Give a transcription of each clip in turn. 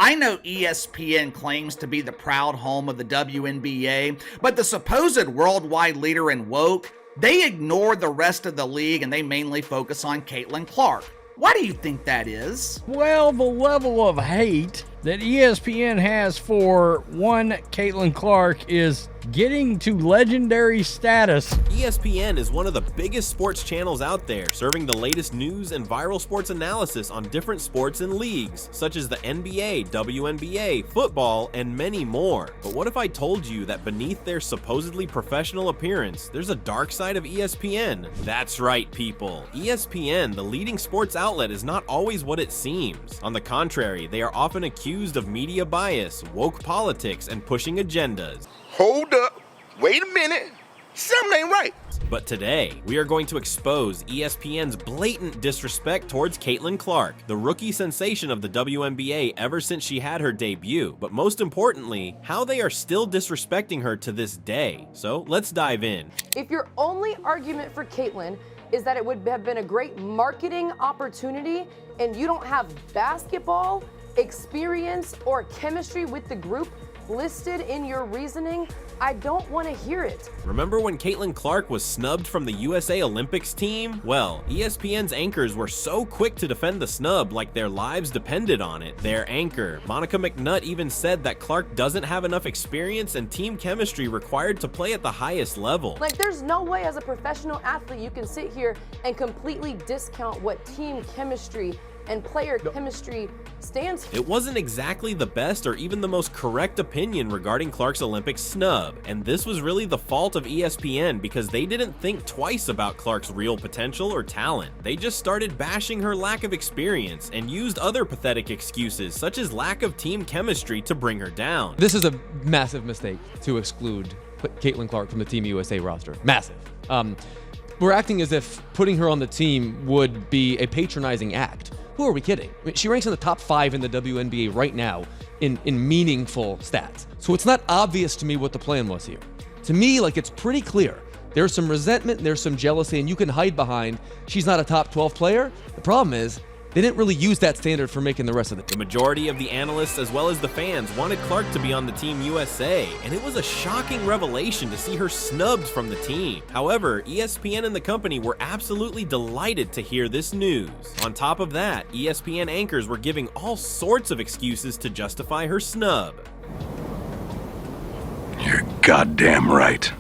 I know ESPN claims to be the proud home of the WNBA, but the supposed worldwide leader in woke, they ignore the rest of the league and they mainly focus on Caitlin Clark. Why do you think that is? Well, the level of hate that ESPN has for one Caitlin Clark is getting to legendary status. ESPN is one of the biggest sports channels out there, serving the latest news and viral sports analysis on different sports and leagues, such as the NBA, WNBA, football, and many more. But what if I told you that beneath their supposedly professional appearance, there's a dark side of ESPN? That's right, people. ESPN, the leading sports outlet, is not always what it seems. On the contrary, they are often accused of media bias, woke politics, and pushing agendas. Hold up, wait a minute, something ain't right. But today, we are going to expose ESPN's blatant disrespect towards Caitlin Clark, the rookie sensation of the WNBA ever since she had her debut, but most importantly, how they are still disrespecting her to this day. So let's dive in. If your only argument for Caitlin is that it would have been a great marketing opportunity and you don't have basketball experience or chemistry with the group listed in your reasoning, I don't want to hear it. Remember when Caitlin Clark was snubbed from the USA Olympics team? Well, ESPN's anchors were so quick to defend the snub like their lives depended on it. Their anchor, Monica McNutt, even said that Clark doesn't have enough experience and team chemistry required to play at the highest level. Like, there's no way as a professional athlete you can sit here and completely discount what team chemistry and player chemistry stands for. It wasn't exactly the best or even the most correct opinion regarding Clark's Olympic snub, and this was really the fault of ESPN because they didn't think twice about Clark's real potential or talent. They just started bashing her lack of experience and used other pathetic excuses such as lack of team chemistry to bring her down. This is a massive mistake to exclude Caitlin Clark from the Team USA roster. Massive. We're acting as if putting her on the team would be a patronizing act. Who are we kidding? I mean, she ranks in the top 5 in the WNBA right now in meaningful stats. So it's not obvious to me what the plan was here. To me, like, it's pretty clear. There's some resentment, there's some jealousy, and you can hide behind she's not a top 12 player. The problem is, they didn't really use that standard for making the rest of the team. The majority of the analysts as well as the fans wanted Clark to be on the Team USA, and it was a shocking revelation to see her snubbed from the team. However, ESPN and the company were absolutely delighted to hear this news. On top of that, ESPN anchors were giving all sorts of excuses to justify her snub. You're goddamn right.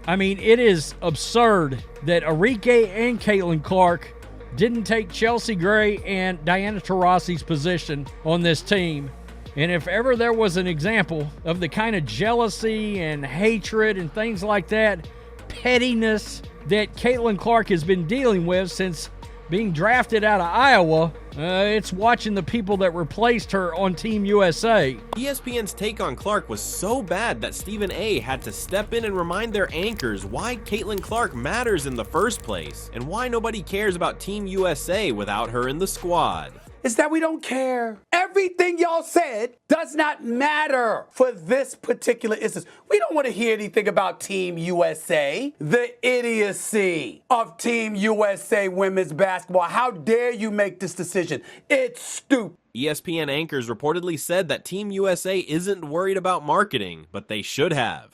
I mean, it is absurd that Arike and Caitlin Clark didn't take Chelsea Gray and Diana Taurasi's position on this team. And if ever there was an example of the kind of jealousy and hatred and things like that, pettiness that Caitlin Clark has been dealing with since being drafted out of Iowa, it's watching the people that replaced her on Team USA. ESPN's take on Clark was so bad that Stephen A. had to step in and remind their anchors why Caitlin Clark matters in the first place and why nobody cares about Team USA without her in the squad. Is that we don't care. Everything y'all said does not matter for this particular instance. We don't want to hear anything about Team USA. The idiocy of Team USA women's basketball. How dare you make this decision? It's stupid. ESPN anchors reportedly said that Team USA isn't worried about marketing, but they should have.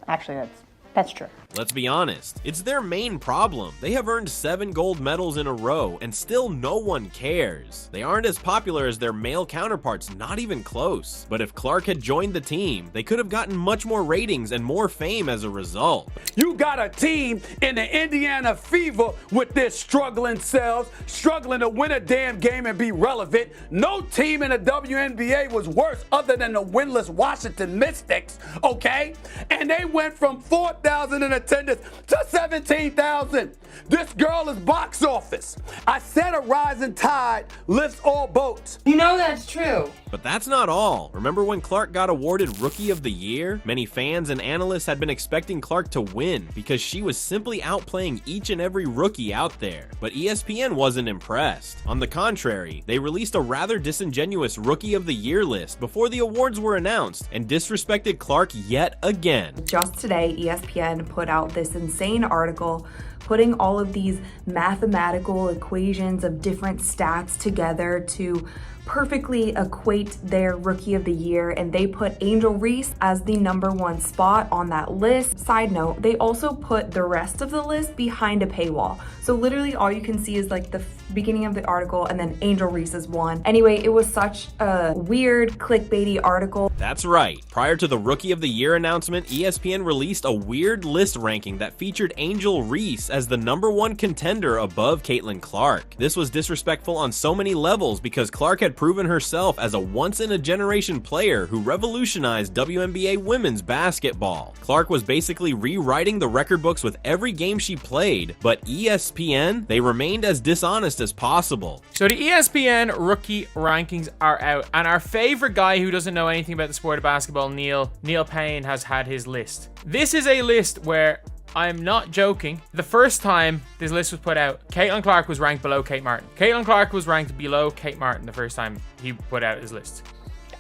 Actually, that's true. Let's be honest, it's their main problem. They have earned 7 gold medals in a row, and still no one cares. They aren't as popular as their male counterparts, not even close. But if Clark had joined the team, they could have gotten much more ratings and more fame as a result. You got a team in the Indiana Fever with their struggling selves, struggling to win a damn game and be relevant. No team in the WNBA was worse other than the winless Washington Mystics, okay? And they went from 4,000 in attendance to 17,000. This girl is box office. I said a rising tide lifts all boats. You know that's true. But that's not all. Remember when Clark got awarded Rookie of the Year? Many fans and analysts had been expecting Clark to win because she was simply outplaying each and every rookie out there. But ESPN wasn't impressed. On the contrary, they released a rather disingenuous Rookie of the Year list before the awards were announced and disrespected Clark yet again. Just today, ESPN put out this insane article putting all of these mathematical equations of different stats together to perfectly equate their Rookie of the Year, and they put Angel Reese as the #1 spot on that list. Side note, they also put the rest of the list behind a paywall. So literally all you can see is like the beginning of the article and then Angel Reese is one. Anyway, it was such a weird clickbaity article. That's right. Prior to the Rookie of the Year announcement, ESPN released a weird list ranking that featured Angel Reese as the #1 contender above Caitlin Clark. This was disrespectful on so many levels because Clark had proven herself as a once-in-a-generation player who revolutionized WNBA women's basketball. Clark was basically rewriting the record books with every game she played, but ESPN, they remained as dishonest as possible. So the ESPN rookie rankings are out, and our favorite guy who doesn't know anything about the sport of basketball, Neil Payne, has had his list. This is a list where, I'm not joking, the first time this list was put out, Caitlin Clark was ranked below Kate Martin. Caitlin Clark was ranked below Kate Martin the first time he put out his list.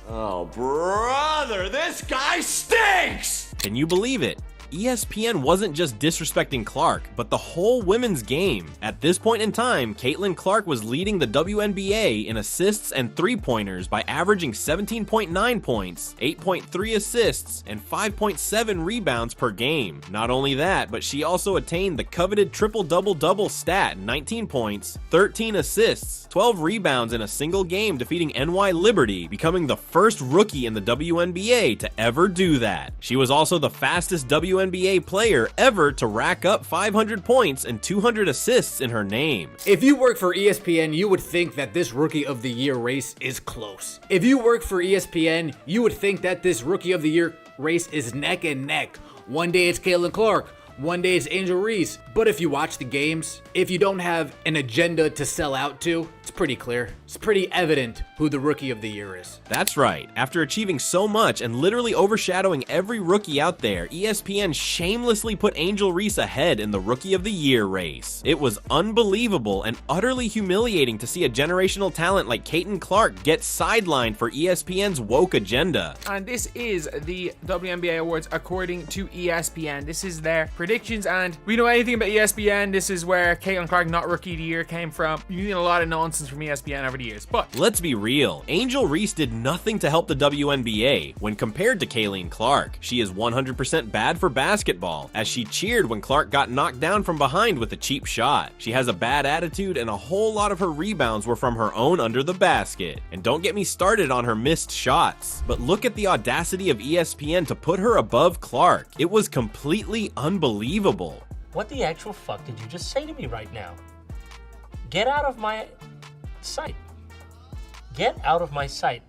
Oh, brother, this guy stinks! Can you believe it? ESPN wasn't just disrespecting Clark, but the whole women's game. At this point in time, Caitlin Clark was leading the WNBA in assists and three-pointers by averaging 17.9 points, 8.3 assists, and 5.7 rebounds per game. Not only that, but she also attained the coveted triple-double-double stat, 19 points, 13 assists, 12 rebounds in a single game, defeating NY Liberty, becoming the first rookie in the WNBA to ever do that. She was also the fastest WNBA player ever to rack up 500 points and 200 assists in her name. If you work for ESPN, you would think that this Rookie of the Year race is close. If you work for ESPN, you would think that this Rookie of the Year race is neck and neck. One day it's Caitlin Clark, one day it's Angel Reese. But if you watch the games, if you don't have an agenda to sell out to, it's pretty clear. It's pretty evident who the Rookie of the Year is. That's right. After achieving so much and literally overshadowing every rookie out there, ESPN shamelessly put Angel Reese ahead in the Rookie of the Year race. It was unbelievable and utterly humiliating to see a generational talent like Caitlin Clark get sidelined for ESPN's woke agenda. And this is the WNBA Awards according to ESPN. This is their predictions, and we know anything about ESPN. This is where Caitlin Clark, not Rookie of the Year, came from. You need a lot of nonsense from ESPN over the years, but let's be real. Angel Reese did nothing to help the WNBA when compared to Caitlin Clark. She is 100% bad for basketball, as she cheered when Clark got knocked down from behind with a cheap shot. She has a bad attitude, and a whole lot of her rebounds were from her own under the basket. And don't get me started on her missed shots. But look at the audacity of ESPN to put her above Clark. It was completely unbelievable. What the actual fuck did you just say to me right now? Get out of my sight. Get out of my sight.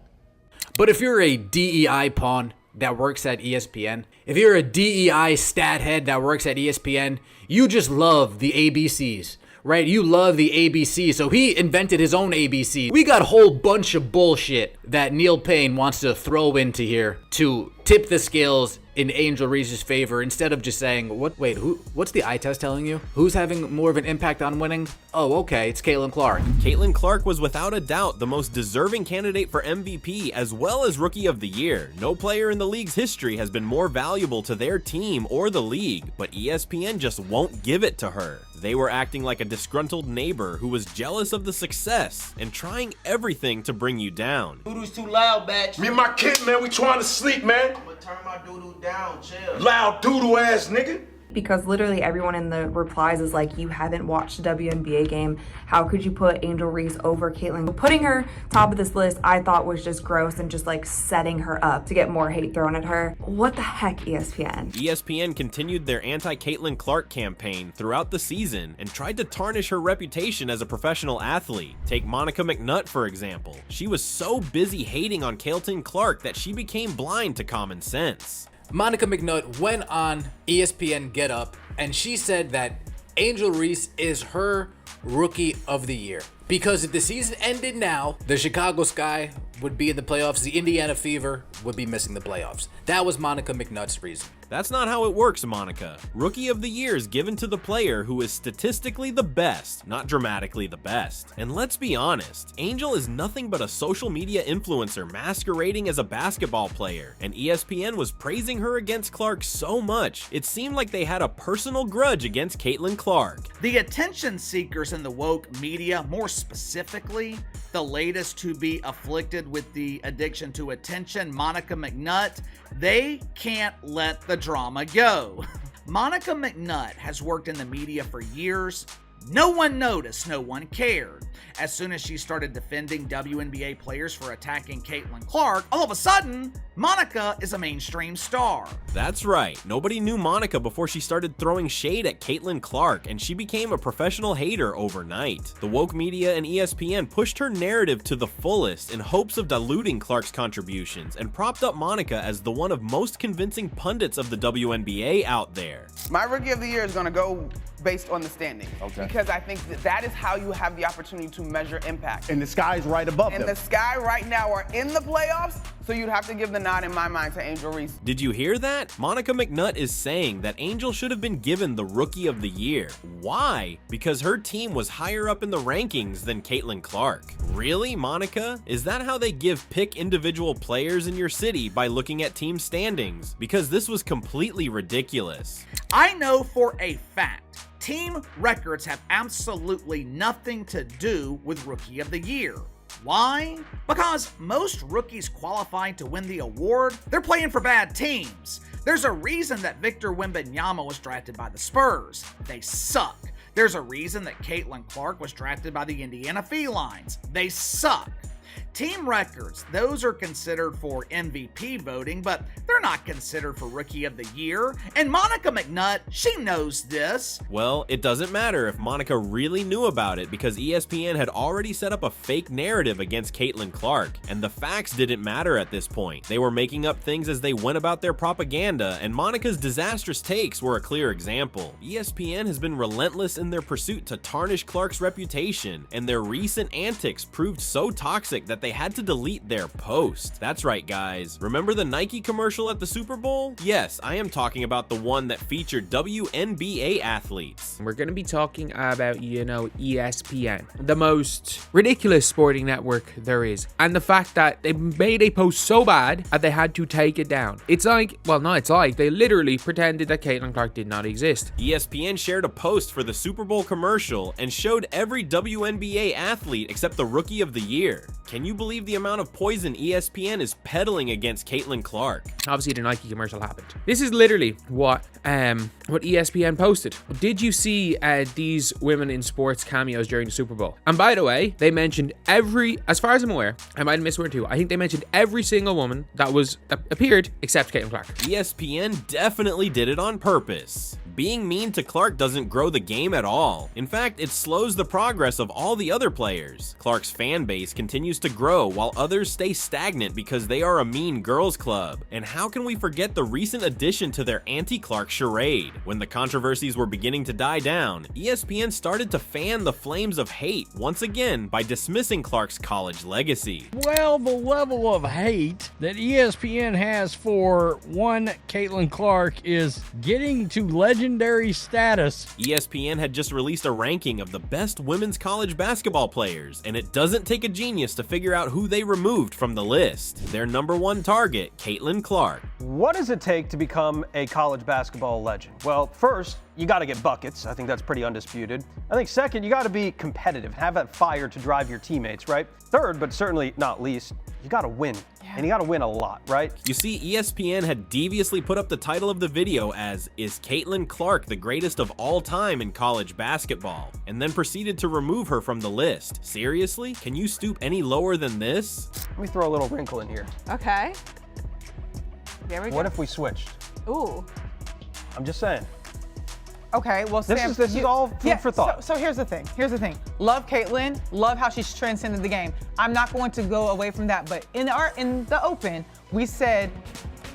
But if you're a DEI pawn that works at ESPN, if you're a DEI stat head that works at ESPN, you just love the ABCs, right? You love the ABC. So he invented his own ABC. We got a whole bunch of bullshit that Neil Payne wants to throw into here to tip the scales in Angel Reese's favor, instead of just saying, what's the eye test telling you? Who's having more of an impact on winning? Oh, okay, it's Caitlin Clark. Caitlin Clark was without a doubt the most deserving candidate for MVP as well as Rookie of the Year. No player in the league's history has been more valuable to their team or the league, but ESPN just won't give it to her. They were acting like a disgruntled neighbor who was jealous of the success and trying everything to bring you down. Doodoo's too loud, batch. Me and my kid, man, we trying to sleep, man. I'm gonna turn my doodoo down, chill. Loud doodoo ass nigga. Because literally everyone in the replies is like, you haven't watched a WNBA game. How could you put Angel Reese over Caitlin? Putting her top of this list, I thought was just gross and just like setting her up to get more hate thrown at her. What the heck, ESPN? ESPN continued their anti-Caitlin Clark campaign throughout the season and tried to tarnish her reputation as a professional athlete. Take Monica McNutt, for example. She was so busy hating on Caitlin Clark that she became blind to common sense. Monica McNutt went on ESPN Get Up, and she said that Angel Reese is her Rookie of the Year. Because if the season ended now, the Chicago Sky would be in the playoffs, the Indiana Fever would be missing the playoffs. That was Monica McNutt's reason. That's not how it works, Monica. Rookie of the Year is given to the player who is statistically the best, not dramatically the best. And let's be honest, Angel is nothing but a social media influencer masquerading as a basketball player, and ESPN was praising her against Clark so much, it seemed like they had a personal grudge against Caitlin Clark. The attention seekers in the woke media, more specifically, the latest to be afflicted with the addiction to attention, Monica McNutt, they can't let the drama go. Monica McNutt has worked in the media for years. No one noticed, no one cared. As soon as she started defending WNBA players for attacking Caitlin Clark, all of a sudden, Monica is a mainstream star. That's right, nobody knew Monica before she started throwing shade at Caitlin Clark, and she became a professional hater overnight. The woke media and ESPN pushed her narrative to the fullest in hopes of diluting Clark's contributions, and propped up Monica as the one of most convincing pundits of the WNBA out there. My Rookie of the Year is going to go based on the standings. Okay. Because I think that is how you have the opportunity to measure impact. And the sky's right above them. And the Sky right now are in the playoffs, so you'd have to give the nod in my mind to Angel Reese. Did you hear that? Monica McNutt is saying that Angel should have been given the Rookie of the Year. Why? Because her team was higher up in the rankings than Caitlin Clark. Really, Monica? Is that how they pick individual players in your city, by looking at team standings? Because this was completely ridiculous. I know for a fact team records have absolutely nothing to do with Rookie of the Year. Why? Because most rookies qualifying to win the award, they're playing for bad teams. There's a reason that Victor Wembanyama was drafted by the Spurs. They suck. There's a reason that Caitlin Clark was drafted by the Indiana Felines. They suck. Team records, those are considered for MVP voting, but they're not considered for Rookie of the Year. And Monica McNutt, she knows this. Well, it doesn't matter if Monica really knew about it, because ESPN had already set up a fake narrative against Caitlin Clark, and the facts didn't matter at this point. They were making up things as they went about their propaganda, and Monica's disastrous takes were a clear example. ESPN has been relentless in their pursuit to tarnish Clark's reputation, and their recent antics proved so toxic that they had to delete their post. That's right, guys. Remember the Nike commercial at the Super Bowl? Yes, I am talking about the one that featured WNBA athletes. We're going to be talking about, ESPN, the most ridiculous sporting network there is. And the fact that they made a post so bad that they had to take it down. It's like, they literally pretended that Caitlin Clark did not exist. ESPN shared a post for the Super Bowl commercial and showed every WNBA athlete except the Rookie of the Year. Can you believe the amount of poison ESPN is peddling against Caitlin Clark? Obviously, the Nike commercial happened. This is literally what ESPN posted. Did you see these women in sports cameos during the Super Bowl? And by the way, they mentioned as far as I'm aware, I might have missed one or two, I think they mentioned every single woman that appeared except Caitlin Clark. ESPN definitely did it on purpose. Being mean to Clark doesn't grow the game at all. In fact, it slows the progress of all the other players. Clark's fan base continues to grow while others stay stagnant because they are a mean girls club. And how can we forget the recent addition to their anti-Clark charade? When the controversies were beginning to die down, ESPN started to fan the flames of hate once again by dismissing Clark's college legacy. Well, the level of hate that ESPN has for one Caitlin Clark is getting to legendary status. ESPN had just released a ranking of the best women's college basketball players, and it doesn't take a genius to figure out who they removed from the list. Their number one target, Caitlin Clark. What does it take to become a college basketball legend? Well, first, you got to get buckets. I think that's pretty undisputed. I think second, you got to be competitive, have that fire to drive your teammates, right? Third, but certainly not least, you got to win. And you got to win a lot, right? You see, ESPN had deviously put up the title of the video as, "Is Caitlin Clark the greatest of all time in college basketball?" and then proceeded to remove her from the list. Seriously? Can you stoop any lower than this? Let me throw a little wrinkle in here. Okay. There we go. What if we switched? Ooh. I'm just saying. Okay, well, Sam, this is all food for thought. So here's the thing. Love Caitlin. Love how she's transcended the game. I'm not going to go away from that. But in the open, we said,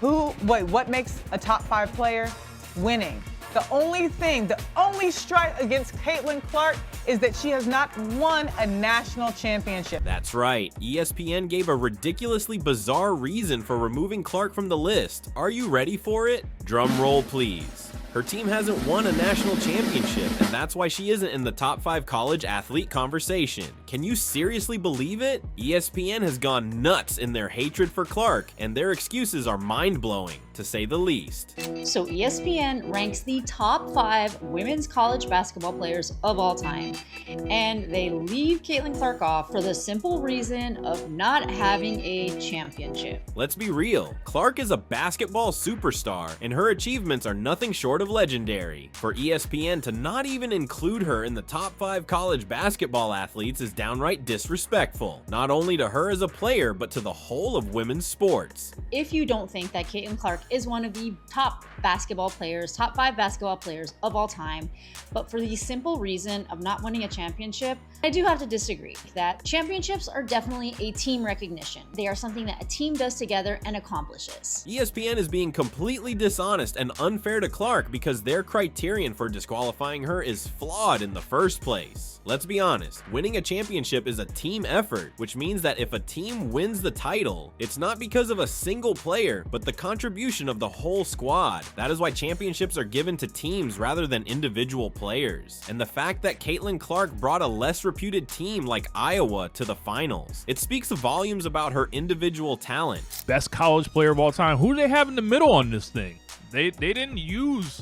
what makes a top 5 player? Winning. The only strike against Caitlin Clark is that she has not won a national championship. That's right. ESPN gave a ridiculously bizarre reason for removing Clark from the list. Are you ready for it? Drum roll, please. Her team hasn't won a national championship, and that's why she isn't in the top 5 college athlete conversation. Can you seriously believe it? ESPN has gone nuts in their hatred for Clark, and their excuses are mind-blowing, to say the least. So ESPN ranks the top 5 women's college basketball players of all time, and they leave Caitlin Clark off for the simple reason of not having a championship. Let's be real, Clark is a basketball superstar, and her achievements are nothing short of legendary. For ESPN to not even include her in the top 5 college basketball athletes is downright disrespectful, not only to her as a player, but to the whole of women's sports. If you don't think that Caitlin Clark is one of the top basketball players, top 5 basketball players of all time, but for the simple reason of not winning a championship, I do have to disagree that championships are definitely a team recognition. They are something that a team does together and accomplishes. ESPN is being completely dishonest and unfair to Clark because their criterion for disqualifying her is flawed in the first place. Let's be honest, winning a championship is a team effort, which means that if a team wins the title, it's not because of a single player, but the contribution of the whole squad. That is why championships are given to teams rather than individual players. And the fact that Caitlin Clark brought a less reputed team like Iowa to the finals, it speaks volumes about her individual talent. Best college player of all time. Who do they have in the middle on this thing? They didn't use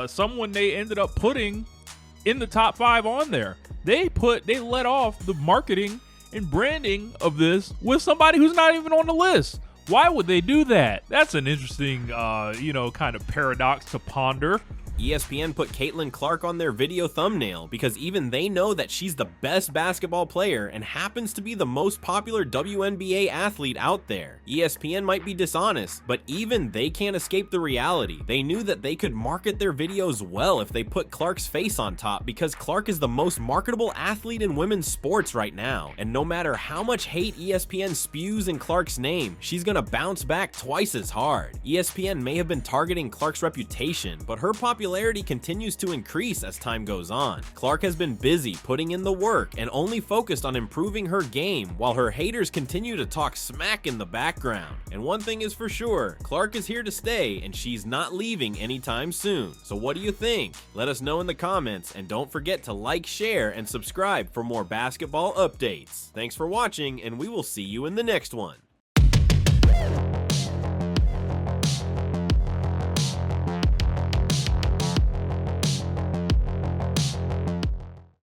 someone they ended up putting in the top 5 on there. They let off the marketing and branding of this with somebody who's not even on the list. Why would they do that? That's an interesting, kind of paradox to ponder. ESPN put Caitlin Clark on their video thumbnail because even they know that she's the best basketball player and happens to be the most popular WNBA athlete out there. ESPN might be dishonest, but even they can't escape the reality. They knew that they could market their videos well if they put Clark's face on top because Clark is the most marketable athlete in women's sports right now. And no matter how much hate ESPN spews in Clark's name, she's gonna bounce back twice as hard. ESPN may have been targeting Clark's reputation, but her popularity continues to increase as time goes on. Clark has been busy putting in the work and only focused on improving her game while her haters continue to talk smack in the background. And one thing is for sure, Clark is here to stay and she's not leaving anytime soon. So what do you think? Let us know in the comments and don't forget to like, share, and subscribe for more basketball updates. Thanks for watching and we will see you in the next one.